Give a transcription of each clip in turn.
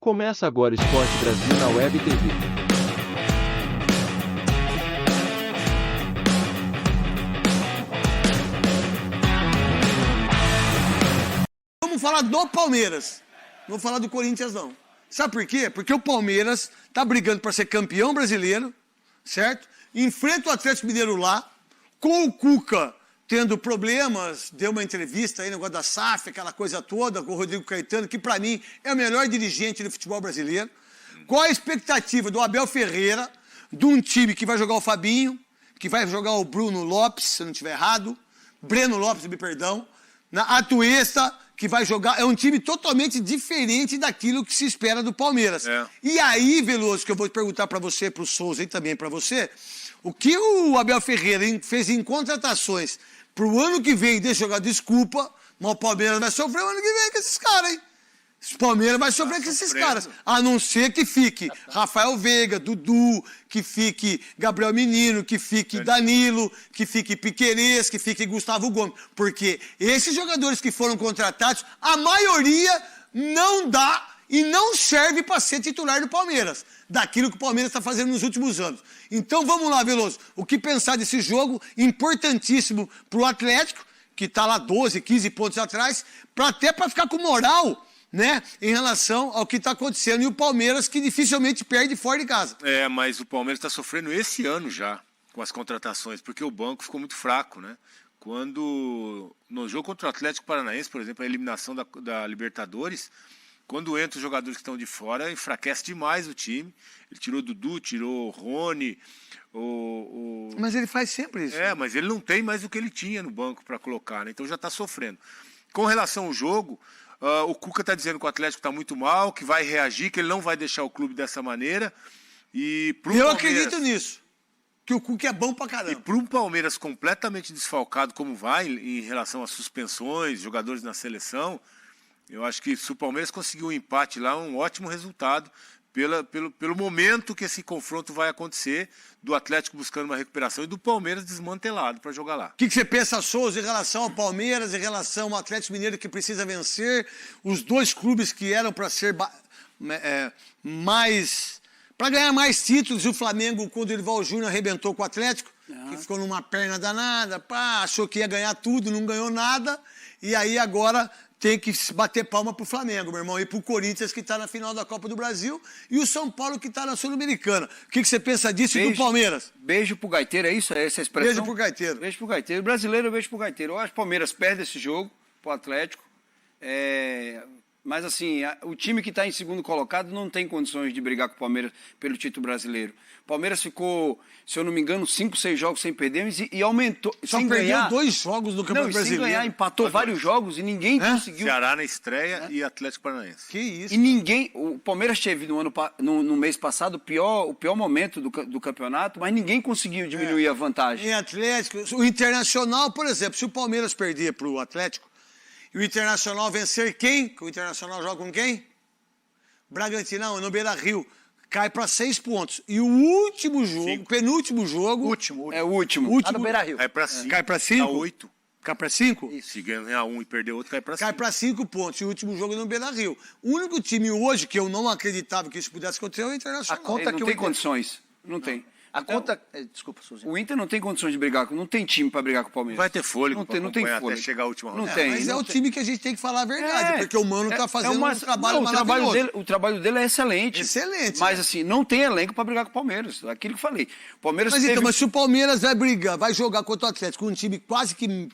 Começa agora Esporte Brasil na Web TV. Vamos falar do Palmeiras. Não vou falar do Corinthians, não. Sabe por quê? Porque o Palmeiras está brigando para ser campeão brasileiro, certo? Enfrenta o Atlético Mineiro lá, com o Cuca tendo problemas, deu uma entrevista aí, negócio da SAF, aquela coisa toda, com o Rodrigo Caetano, que para mim é o melhor dirigente do futebol brasileiro. Qual a expectativa do Abel Ferreira, de um time que vai jogar o Fabinho, que vai jogar o Bruno Lopes, se eu não estiver errado, Breno Lopes, me perdão, na Atuesta, que vai jogar, é um time totalmente diferente daquilo que se espera do Palmeiras. É. E aí, Veloso, que eu vou perguntar para você, para o Souza e também para você, o que o Abel Ferreira fez em contratações para o ano que vem, deixa eu jogar, desculpa, mas o Palmeiras vai sofrer o ano que vem com esses caras, hein? O Palmeiras vai sofrer com esses caras, a não ser que fique Rafael Veiga, Dudu, que fique Gabriel Menino, que fique Danilo, que fique Piquerez, que fique Gustavo Gomes. Porque esses jogadores que foram contratados, a maioria não dá e não serve para ser titular do Palmeiras, daquilo que o Palmeiras está fazendo nos últimos anos. Então vamos lá, Veloso, o que pensar desse jogo importantíssimo para o Atlético, que está lá 12, 15 pontos atrás, até para ficar com moral, né, em relação ao que está acontecendo. E o Palmeiras, que dificilmente perde fora de casa. É, mas o Palmeiras está sofrendo esse ano já com as contratações, porque o banco ficou muito fraco, né? Quando, no jogo contra o Atlético Paranaense, por exemplo, a eliminação da Libertadores, quando entra os jogadores que estão de fora, enfraquece demais o time. Ele tirou o Dudu, tirou o Rony, Mas ele faz sempre isso. É, mas ele não tem mais o que ele tinha no banco para colocar, né? Então já está sofrendo. Com relação ao jogo, o Cuca está dizendo que o Atlético está muito mal, que vai reagir, que ele não vai deixar o clube dessa maneira. E eu acredito nisso, que o Cuca é bom pra caramba. E para um Palmeiras completamente desfalcado como vai, em relação às suspensões, jogadores na seleção, eu acho que se o Palmeiras conseguir um empate lá, um ótimo resultado, pelo momento que esse confronto vai acontecer, do Atlético buscando uma recuperação e do Palmeiras desmantelado para jogar lá. O que você pensa, Souza, em relação ao Palmeiras, em relação ao Atlético Mineiro, que precisa vencer, os dois clubes que eram para ser para ganhar mais títulos, e o Flamengo, quando o Dorival Júnior arrebentou com o Atlético, que ficou numa perna danada, achou que ia ganhar tudo, não ganhou nada, e aí agora tem que bater palma pro Flamengo, meu irmão, e pro Corinthians, que está na final da Copa do Brasil, e o São Paulo, que está na Sul-Americana. O que você pensa disso e do Palmeiras? Beijo pro Gaiteiro, é isso? É essa a expressão? Beijo pro Gaiteiro. Beijo pro Gaiteiro. Brasileiro, beijo pro Gaiteiro. Eu acho que o Palmeiras perde esse jogo pro Atlético. Mas, assim, o time que está em segundo colocado não tem condições de brigar com o Palmeiras pelo título brasileiro. O Palmeiras ficou, se eu não me engano, 5, 6 jogos sem perder e aumentou. Só perdeu 2 jogos no Campeonato Brasileiro. Sem ganhar, empatou vários jogos e ninguém conseguiu. Ceará na estreia e Atlético Paranaense. Que isso. E ninguém. O Palmeiras teve no mês passado o pior momento do campeonato, mas ninguém conseguiu diminuir a vantagem. Em Atlético, o Internacional, por exemplo, se o Palmeiras perder para o Atlético, e o Internacional vencer quem? O Internacional joga com quem? Bragantino, no Beira-Rio. Cai para 6 pontos. E o último jogo, penúltimo jogo... Último. É o último. Tá no Beira-Rio. Cai para 5. Cai para 5? Cai 8. Cai para 5? Se ganhar um e perder outro, cai para 5. Cai para 5 pontos. E o último jogo é no Beira-Rio. O único time hoje que eu não acreditava que isso pudesse acontecer é o Internacional. A conta não tem condições. Não tem. A conta... Desculpa, Suzy. O Inter não tem condições de brigar, não tem time para brigar com o Palmeiras. Vai ter fôlego não tem fôlego. Até chegar a última rodada. Não tem. Mas é o time que a gente tem que falar a verdade, porque o Mano está fazendo um trabalho maravilhoso. O trabalho dele é excelente. Excelente. Mas assim, não tem elenco para brigar com o Palmeiras. Aquilo que falei. O Palmeiras mas se o Palmeiras vai brigar, vai jogar contra o Atlético, com um time quase que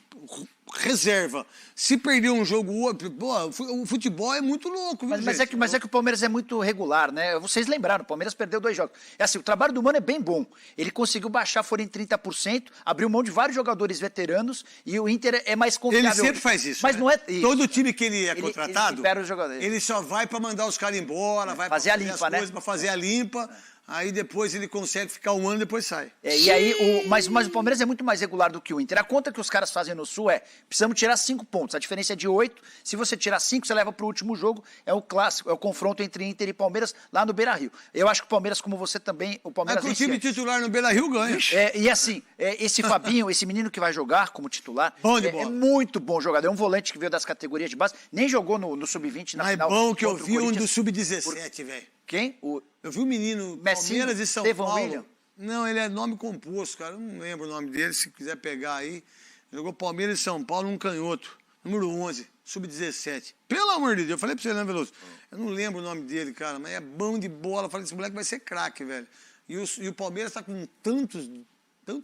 reserva, se perder um jogo outro, o futebol é muito louco. Mas é que o Palmeiras é muito regular, né? Vocês lembraram, o Palmeiras perdeu 2 jogos. É assim, o trabalho do Mano é bem bom. Ele conseguiu baixar, foram em 30%, abriu mão de vários jogadores veteranos e o Inter é mais confiável. Ele sempre faz isso. Mas né? não é isso. Todo time que ele é contratado, ele os jogadores. Ele só vai para mandar os caras embora, vai fazer a limpa, para fazer a limpa. Aí depois ele consegue ficar um ano e depois sai. E aí, mas o Palmeiras é muito mais regular do que o Inter. A conta que os caras fazem no Sul precisamos tirar 5 pontos. A diferença é de 8. Se você tirar 5, você leva para o último jogo. É o clássico, é o confronto entre Inter e Palmeiras lá no Beira-Rio. Eu acho que o Palmeiras, como você também, o Palmeiras Mas com o time titular no Beira-Rio ganha. E assim, esse Fabinho, esse menino que vai jogar como titular, Bom de bola. é muito bom jogador. É um volante que veio das categorias de base, nem jogou no Sub-20 na final. Mas é bom que eu contra o vi um do Corinthians. Sub-17, velho. Quem? Eu vi um menino, Messinho? Palmeiras e São Estevão Paulo. William? Não, ele é nome composto, cara. Eu não lembro o nome dele, se quiser pegar aí. Jogou Palmeiras e São Paulo, um canhoto. Número 11, Sub-17. Pelo amor de Deus, eu falei pra você, né, Veloso? Eu não lembro o nome dele, cara, mas é bom de bola. Eu falei, esse moleque vai ser craque, velho. E o Palmeiras tá com tanto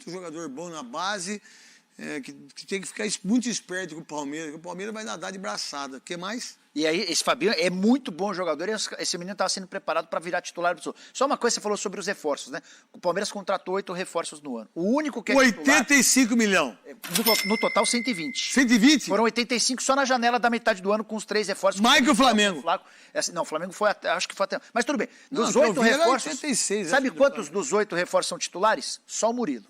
jogador bom na base, que tem que ficar muito esperto com o Palmeiras, que o Palmeiras vai nadar de braçada. O que mais? E aí, esse Fabinho é muito bom jogador e esse menino estava sendo preparado para virar titular do Sul. Só uma coisa, você falou sobre os reforços, né? O Palmeiras contratou 8 reforços no ano. O único que é 85 milhões. No total, 120. 120? Foram 85 só na janela da metade do ano com os 3 reforços. Mais que o Flamengo. Não, o Flamengo foi até, acho que foi até... Mas tudo bem. Dos Não, 8 reforços, 86, sabe quantos dos 8 reforços são titulares? Só o Murilo.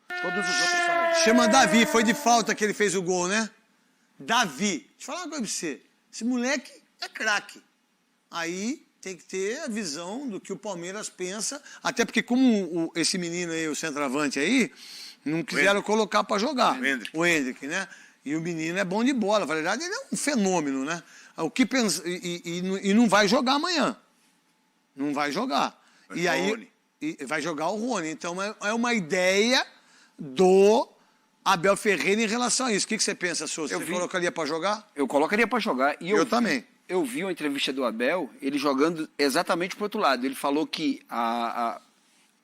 Todos os outros são reforços. Chama Davi, foi de falta que ele fez o gol, né? Davi. Deixa eu falar uma coisa pra você. Esse moleque é craque. Aí tem que ter a visão do que o Palmeiras pensa, até porque como esse menino aí, o centroavante aí, não quiseram colocar para jogar. O Hendrick, né? E o menino é bom de bola. Na verdade, ele é um fenômeno, né? O que pensa, e não vai jogar amanhã. Não vai jogar. E aí vai jogar o Rony. Então é uma ideia do Abel Ferreira em relação a isso. O que você pensa, Souza? Você colocaria para jogar? Eu colocaria para jogar. E eu também. Eu vi uma entrevista do Abel, ele jogando exatamente pro outro lado. Ele falou que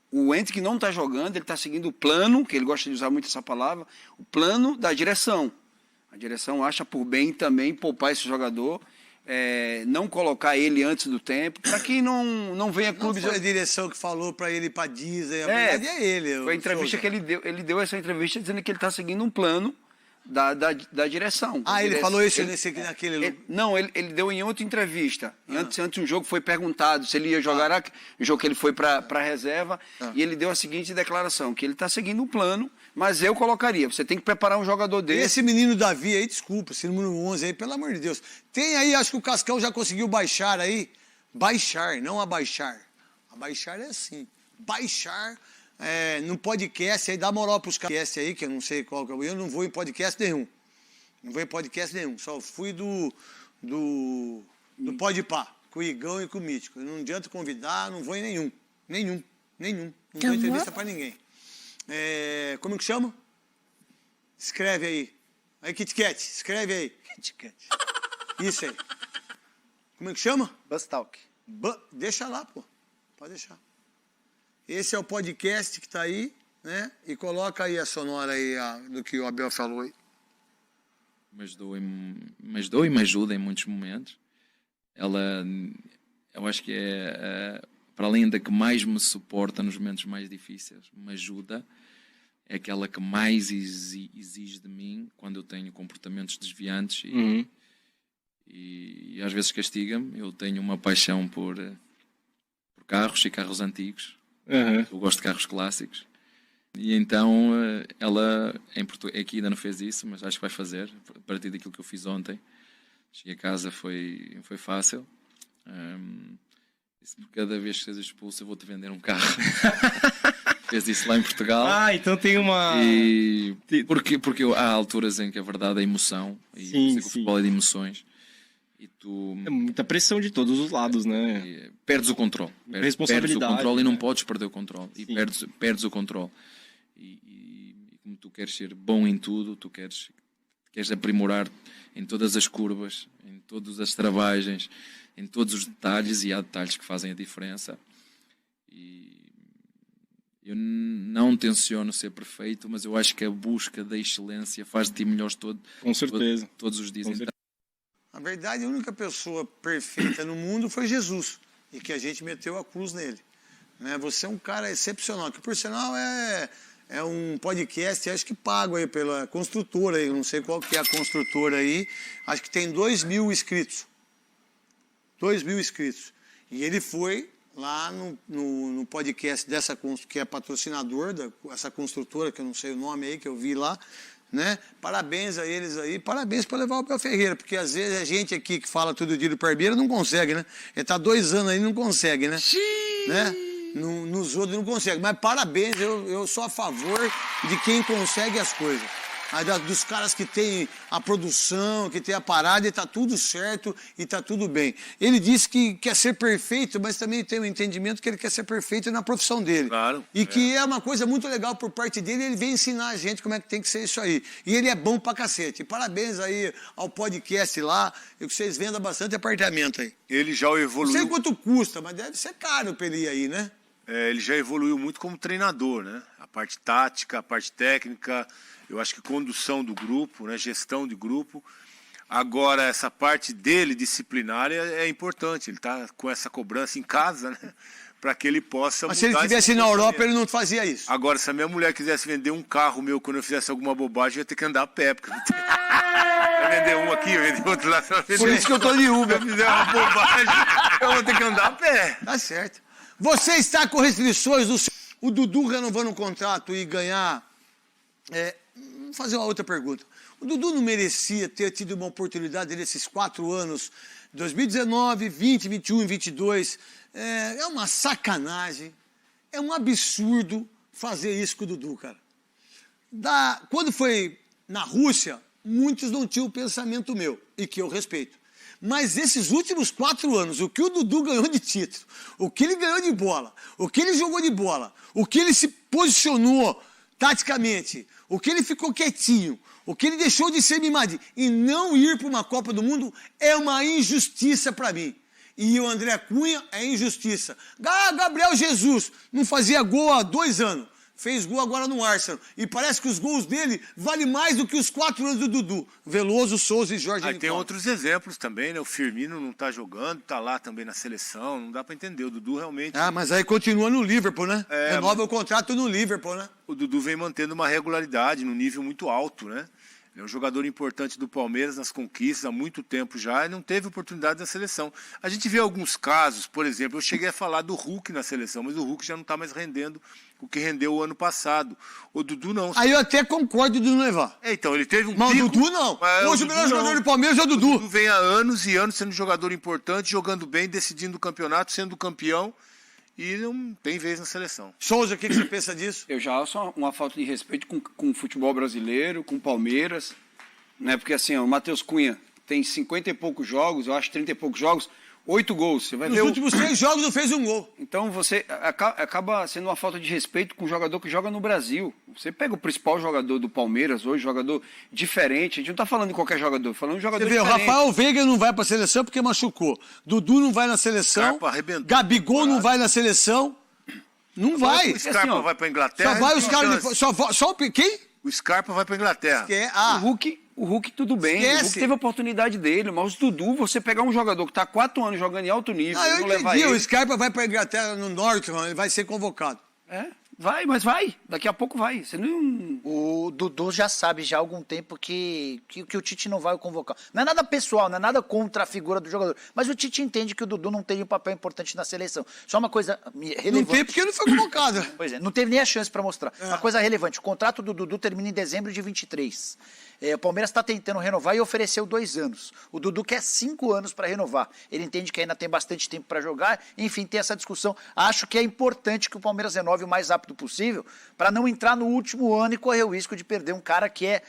o Hendrick não está jogando, ele está seguindo o plano, que ele gosta de usar muito essa palavra, o plano da direção. A direção acha por bem também poupar esse jogador, não colocar ele antes do tempo, para que não venha clubes... Não foi a direção que falou para ele ir para Disney, a verdade é ele. Foi a entrevista que ele deu essa entrevista dizendo que ele está seguindo um plano da direção. Ele falou isso naquele... Não, ele deu em outra entrevista. Antes de um jogo foi perguntado se ele ia jogar o jogo que ele foi para a reserva, e ele deu a seguinte declaração, que ele está seguindo um plano, mas eu colocaria, você tem que preparar um jogador desse. Esse menino Davi aí, desculpa, esse número 11 aí, pelo amor de Deus. Tem aí, acho que o Cascão já conseguiu baixar aí. Baixar, não abaixar. Abaixar é assim. Baixar... no podcast, aí dá moral pros podcast aí, que eu não sei qual que é o... Eu não vou em podcast nenhum. Não vou em podcast nenhum. Só fui do Podpah, com o Igão e com o Mítico. Não adianta convidar, não vou em nenhum. Nenhum. Não dou entrevista pra ninguém. Como que chama? Escreve aí. Aí, Kit Kat, escreve aí. Kit Kat. Isso aí. Como é que chama? Buzz Talk. Deixa lá, pô. Pode deixar. Esse é o podcast que está aí, né? E coloca aí a sonora aí do que o Abel falou aí. Me ajudou e me ajuda em muitos momentos. Eu acho que para além da que mais me suporta nos momentos mais difíceis, me ajuda, é aquela que mais exige de mim quando eu tenho comportamentos desviantes e às vezes castiga-me. Eu tenho uma paixão por carros e carros antigos. Eu gosto de carros clássicos e então ela aqui ainda não fez isso, mas acho que vai fazer a partir daquilo que eu fiz ontem. Cheguei a casa, foi fácil. Disse, por cada vez que seja expulso eu vou-te vender um carro. Fez isso lá em Portugal. Então tem uma... Porque há alturas em que a verdade é emoção e o futebol é de emoções. E tu... É muita pressão de todos os lados, né? Perdes o controle. Perdes o controle e não podes perder o controle. E perdes o controle. E como tu queres ser bom em tudo, tu queres aprimorar em todas as curvas, em todas as travagens, em todos os detalhes, e há detalhes que fazem a diferença. E eu não tenciono ser perfeito, mas eu acho que a busca da excelência faz de ti melhores Com certeza. todos os dias. Na verdade, a única pessoa perfeita no mundo foi Jesus, e que a gente meteu a cruz nele. Né? Você é um cara excepcional, que por sinal é um podcast, acho que pago aí pela construtora, aí, não sei qual que é a construtora aí, acho que tem 2.000 inscritos. 2.000 inscritos. E ele foi lá no podcast dessa que é patrocinador, essa construtora, que eu não sei o nome aí, que eu vi lá, né? Parabéns a eles aí, parabéns por levar o Abel Ferreira, porque às vezes a gente aqui que fala todo dia do Parmeira não consegue, né? Ele está 2 anos aí e não consegue, né? Sim. Né? Nos outros não consegue, mas parabéns, eu sou a favor de quem consegue as coisas. Dos caras que tem a produção, que tem a parada, e tá tudo certo e tá tudo bem. Ele disse que quer ser perfeito, mas também tem um entendimento que ele quer ser perfeito na profissão dele. Claro. E que é uma coisa muito legal por parte dele, ele vem ensinar a gente como é que tem que ser isso aí. E ele é bom pra cacete. E parabéns aí ao podcast lá, e que vocês vendam bastante apartamento aí. Ele já evoluiu. Não sei quanto custa, mas deve ser caro pra ele ir aí, né? Ele já evoluiu muito como treinador, né? A parte tática, a parte técnica, eu acho que condução do grupo, né? Gestão de grupo. Agora, essa parte dele, disciplinária, é importante. Ele está com essa cobrança em casa, né? Para que ele possa Mas se ele estivesse na Europa, ele não fazia isso. Agora, se a minha mulher quisesse vender um carro meu quando eu fizesse alguma bobagem, eu ia ter que andar a pé. Porque eu vender um aqui, eu vender outro lá. Por isso que eu tô de Uber. Se eu fizer uma bobagem, eu vou ter que andar a pé. Tá certo. Você está com restrições, o Dudu renovando o contrato e ganhar... Vou fazer uma outra pergunta. O Dudu não merecia ter tido uma oportunidade nesses 4 anos, 2019, 20, 21 e 22. É uma sacanagem, é um absurdo fazer isso com o Dudu, cara. Quando foi na Rússia, muitos não tinham o pensamento meu, e que eu respeito. Mas esses últimos 4 anos, o que o Dudu ganhou de título, o que ele ganhou de bola, o que ele jogou de bola, o que ele se posicionou taticamente, o que ele ficou quietinho, o que ele deixou de ser mimado e não ir para uma Copa do Mundo é uma injustiça para mim. E o André Cunha é injustiça. Gabriel Jesus não fazia gol há 2 anos. Fez gol agora no Arsenal. E parece que os gols dele valem mais do que os 4 anos do Dudu. Veloso, Souza e Jorge Nicola. Tem outros exemplos também, né? O Firmino não tá jogando, tá lá também na seleção. Não dá para entender. O Dudu realmente... mas aí continua no Liverpool, né? Renova o contrato no Liverpool, né? O Dudu vem mantendo uma regularidade num nível muito alto, né? Ele é um jogador importante do Palmeiras nas conquistas há muito tempo já e não teve oportunidade na seleção. A gente vê alguns casos, por exemplo, eu cheguei a falar do Hulk na seleção, mas o Hulk já não está mais rendendo o que rendeu o ano passado. O Dudu não. Aí eu até concordo de não levar. Então, ele teve um mas pico. Mas o Dudu não. Hoje o melhor jogador do Palmeiras é o Dudu. O Dudu vem há anos e anos sendo jogador importante, jogando bem, decidindo o campeonato, sendo campeão. E não tem vez na seleção. Souza, o que você pensa disso? Eu já acho uma falta de respeito com o futebol brasileiro, com o Palmeiras, né? Porque assim, o Matheus Cunha tem 50 e poucos jogos, eu acho 30 e poucos jogos, 8 gols. Você vai ver nos últimos 3 jogos não fez um gol. Então você acaba sendo uma falta de respeito com o jogador que joga no Brasil. Você pega o principal jogador do Palmeiras hoje, jogador diferente. A gente não está falando de qualquer jogador, falando de jogador diferente. O Rafael Veiga não vai para a seleção porque machucou. Dudu não vai na seleção. Gabigol não vai na seleção. Não vai. O Scarpa assim, vai para a Inglaterra. Só vai os caras. Só quem? O Scarpa vai para a Inglaterra. O Hulk tudo bem, o Hulk teve a oportunidade dele, mas o Dudu, você pegar um jogador que está há 4 anos jogando em alto nível, não levar ele... O Scarpa vai para a Inglaterra no Norton, ele vai ser convocado. Mas vai, daqui a pouco vai. Você não... O Dudu já sabe já há algum tempo que o Tite não vai o convocar. Não é nada pessoal, não é nada contra a figura do jogador, mas o Tite entende que o Dudu não tem um papel importante na seleção. Só uma coisa relevante. Não tem porque ele não foi convocado. Pois é, não teve nem a chance para mostrar. Uma coisa relevante, o contrato do Dudu termina em dezembro de 23. O Palmeiras está tentando renovar e ofereceu 2 anos. O Dudu quer 5 anos para renovar. Ele entende que ainda tem bastante tempo para jogar. Enfim, tem essa discussão. Acho que é importante que o Palmeiras renove o mais rápido possível para não entrar no último ano e correr o risco de perder um cara que é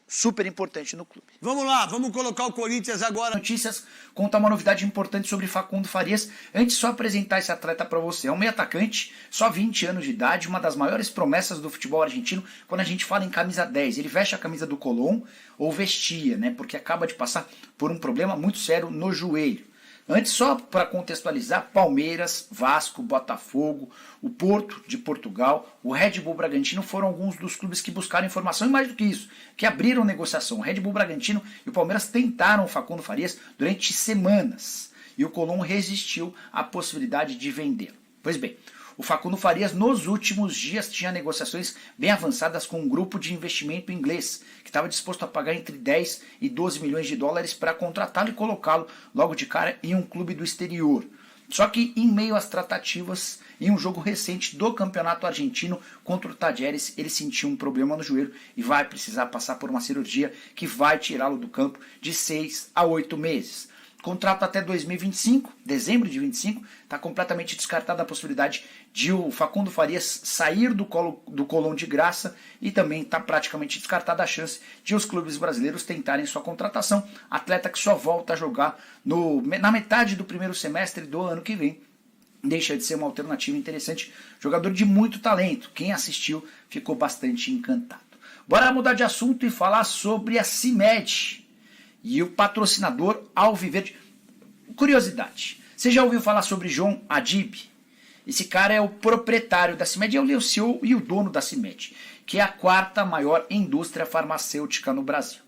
super importante no clube. Vamos lá, vamos colocar o Corinthians agora. Notícias conta uma novidade importante sobre Facundo Farias. Antes, só apresentar esse atleta para você. É um meio atacante, só 20 anos de idade, uma das maiores promessas do futebol argentino quando a gente fala em camisa 10. Ele veste a camisa do Colón, ou vestia, né? Porque acaba de passar por um problema muito sério no joelho. Antes, só para contextualizar, Palmeiras, Vasco, Botafogo, o Porto de Portugal, o Red Bull Bragantino foram alguns dos clubes que buscaram informação e mais do que isso, que abriram negociação. O Red Bull Bragantino e o Palmeiras tentaram o Facundo Farias durante semanas e o Colón resistiu à possibilidade de vendê-lo. Pois bem, o Facundo Farias nos últimos dias tinha negociações bem avançadas com um grupo de investimento inglês que estava disposto a pagar entre 10 e 12 milhões de dólares para contratá-lo e colocá-lo logo de cara em um clube do exterior. Só que em meio às tratativas, em um jogo recente do Campeonato Argentino contra o Talleres, ele sentiu um problema no joelho e vai precisar passar por uma cirurgia que vai tirá-lo do campo de 6 a 8 meses. Contrato até 2025, dezembro de 25, está completamente descartada a possibilidade de o Facundo Farias sair do Colón de graça e também está praticamente descartada a chance de os clubes brasileiros tentarem sua contratação. Atleta que só volta a jogar na metade do primeiro semestre do ano que vem. Deixa de ser uma alternativa interessante. Jogador de muito talento. Quem assistiu ficou bastante encantado. Bora mudar de assunto e falar sobre a CIMED e o patrocinador Alviverde. Curiosidade, você já ouviu falar sobre João Adib? Esse cara é o proprietário da CIMED, ele é o CEO e o dono da CIMED, que é a quarta maior indústria farmacêutica no Brasil.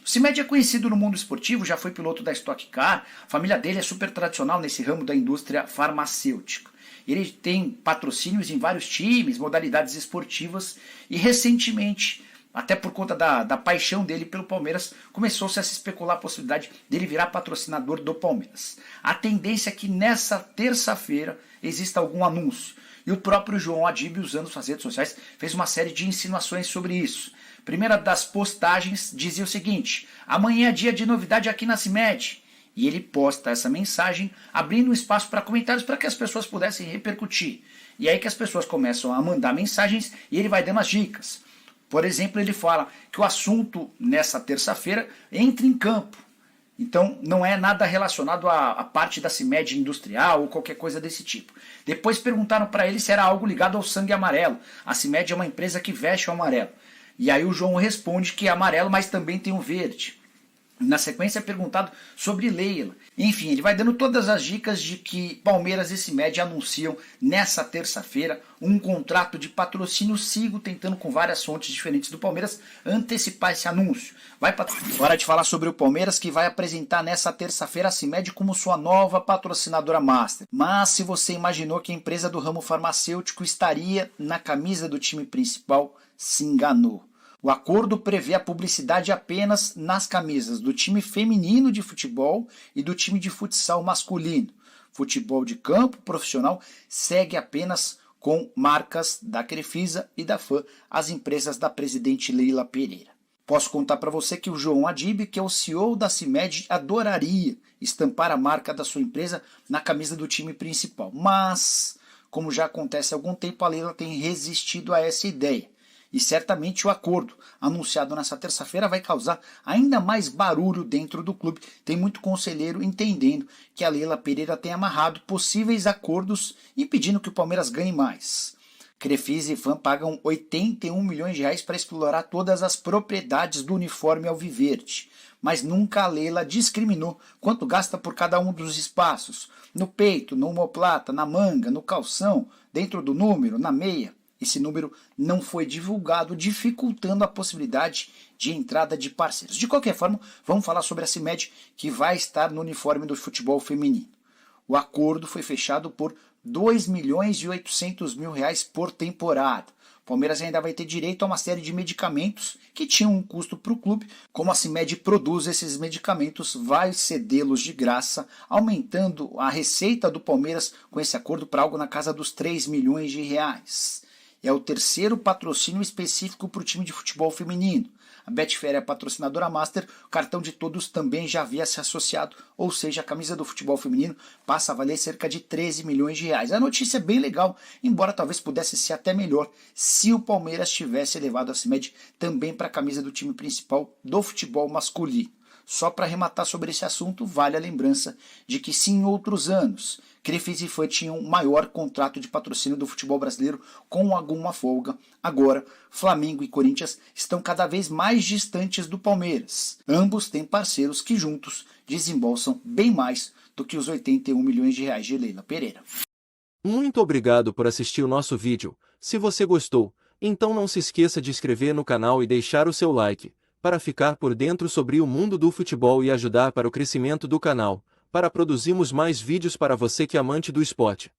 O CIMED é conhecido no mundo esportivo, já foi piloto da Stock Car, a família dele é super tradicional nesse ramo da indústria farmacêutica. Ele tem patrocínios em vários times, modalidades esportivas e recentemente, até por conta da paixão dele pelo Palmeiras, começou-se a se especular a possibilidade dele virar patrocinador do Palmeiras. A tendência é que nessa terça-feira exista algum anúncio. E o próprio João Adib, usando suas redes sociais, fez uma série de insinuações sobre isso. A primeira das postagens dizia o seguinte: amanhã é dia de novidade aqui na CIMED. E ele posta essa mensagem abrindo um espaço para comentários para que as pessoas pudessem repercutir. E aí que as pessoas começam a mandar mensagens e ele vai dando as dicas. Por exemplo, ele fala que o assunto nessa terça-feira entra em campo. Então, não é nada relacionado à parte da CIMED industrial ou qualquer coisa desse tipo. Depois perguntaram para ele se era algo ligado ao sangue amarelo. A CIMED é uma empresa que veste o amarelo. E aí o João responde que é amarelo, mas também tem o verde. Na sequência é perguntado sobre Leila. Enfim, ele vai dando todas as dicas de que Palmeiras e CIMED anunciam nessa terça-feira um contrato de patrocínio. Sigo tentando com várias fontes diferentes do Palmeiras antecipar esse anúncio. Hora de falar sobre o Palmeiras, que vai apresentar nessa terça-feira a CIMED como sua nova patrocinadora master. Mas se você imaginou que a empresa do ramo farmacêutico estaria na camisa do time principal, se enganou. O acordo prevê a publicidade apenas nas camisas do time feminino de futebol e do time de futsal masculino. Futebol de campo profissional segue apenas com marcas da Crefisa e da FAM, as empresas da presidente Leila Pereira. Posso contar para você que o João Adib, que é o CEO da CIMED, adoraria estampar a marca da sua empresa na camisa do time principal. Mas, como já acontece há algum tempo, a Leila tem resistido a essa ideia. E certamente o acordo anunciado nessa terça-feira vai causar ainda mais barulho dentro do clube. Tem muito conselheiro entendendo que a Leila Pereira tem amarrado possíveis acordos impedindo que o Palmeiras ganhe mais. Crefisa e FAM pagam 81 milhões de reais para explorar todas as propriedades do uniforme alviverde. Mas nunca a Leila discriminou quanto gasta por cada um dos espaços. No peito, no omoplata, na manga, no calção, dentro do número, na meia. Esse número não foi divulgado, dificultando a possibilidade de entrada de parceiros. De qualquer forma, vamos falar sobre a CIMED, que vai estar no uniforme do futebol feminino. O acordo foi fechado por 2 milhões e 800 mil reais por temporada. O Palmeiras ainda vai ter direito a uma série de medicamentos que tinham um custo para o clube. Como a CIMED produz esses medicamentos, vai cedê-los de graça, aumentando a receita do Palmeiras com esse acordo para algo na casa dos 3 milhões de reais. É o terceiro patrocínio específico para o time de futebol feminino. A Betfair é a patrocinadora master, o cartão de todos também já havia se associado, ou seja, a camisa do futebol feminino passa a valer cerca de 13 milhões de reais. A notícia é bem legal, embora talvez pudesse ser até melhor se o Palmeiras tivesse levado a CIMED também para a camisa do time principal do futebol masculino. Só para arrematar sobre esse assunto, vale a lembrança de que se em outros anos Crefisa e FAM tinham maior contrato de patrocínio do futebol brasileiro com alguma folga, agora Flamengo e Corinthians estão cada vez mais distantes do Palmeiras. Ambos têm parceiros que juntos desembolsam bem mais do que os 81 milhões de reais de Leila Pereira. Muito obrigado por assistir o nosso vídeo. Se você gostou, então não se esqueça de inscrever no canal e deixar o seu like, para ficar por dentro sobre o mundo do futebol e ajudar para o crescimento do canal, para produzirmos mais vídeos para você que é amante do esporte.